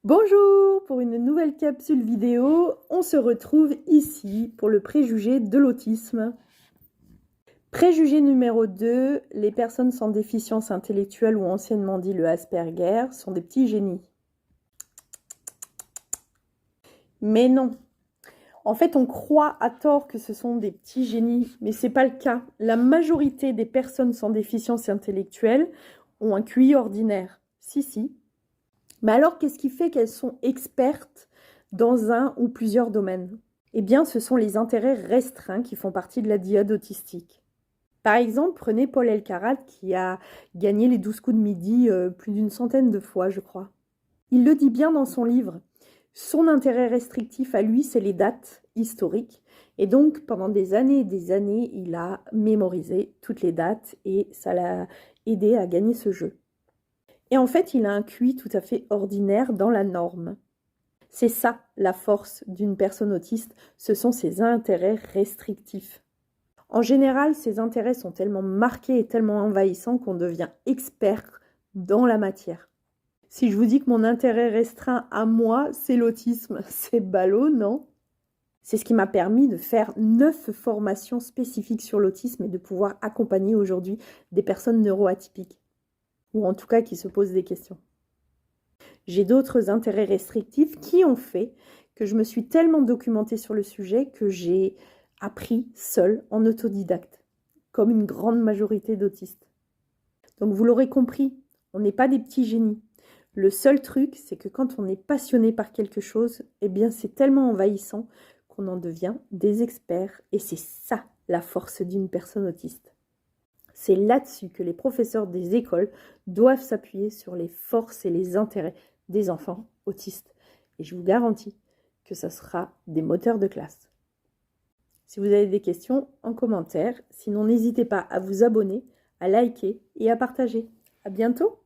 Bonjour! Pour une nouvelle capsule vidéo, on se retrouve ici pour le préjugé de l'autisme. Préjugé numéro 2, les personnes sans déficience intellectuelle ou anciennement dit le Asperger sont des petits génies. Mais non! En fait, on croit à tort que ce sont des petits génies, mais ce n'est pas le cas. La majorité des personnes sans déficience intellectuelle ont un QI ordinaire. Si. Mais alors, qu'est-ce qui fait qu'elles sont expertes dans un ou plusieurs domaines? Eh bien, ce sont les intérêts restreints qui font partie de la diade autistique. Par exemple, prenez Paul Elkarat qui a gagné les 12 coups de midi plus d'une centaine de fois, je crois. Il le dit bien dans son livre. Son intérêt restrictif à lui, c'est les dates historiques. Et donc, pendant des années et des années, il a mémorisé toutes les dates et ça l'a aidé à gagner ce jeu. Et en fait, il a un QI tout à fait ordinaire dans la norme. C'est ça la force d'une personne autiste, ce sont ses intérêts restrictifs. En général, ces intérêts sont tellement marqués et tellement envahissants qu'on devient expert dans la matière. Si je vous dis que mon intérêt restreint à moi, c'est l'autisme, c'est ballot, non? C'est ce qui m'a permis de faire 9 formations spécifiques sur l'autisme et de pouvoir accompagner aujourd'hui des personnes neuroatypiques, ou en tout cas qui se posent des questions. J'ai d'autres intérêts restrictifs qui ont fait que je me suis tellement documentée sur le sujet que j'ai appris seule en autodidacte, comme une grande majorité d'autistes. Donc vous l'aurez compris, on n'est pas des petits génies. Le seul truc, c'est que quand on est passionné par quelque chose, eh bien c'est tellement envahissant qu'on en devient des experts. Et c'est ça la force d'une personne autiste. C'est là-dessus que les professeurs des écoles doivent s'appuyer sur les forces et les intérêts des enfants autistes. Et je vous garantis que ça sera des moteurs de classe. Si vous avez des questions, en commentaire. Sinon, n'hésitez pas à vous abonner, à liker et à partager. À bientôt!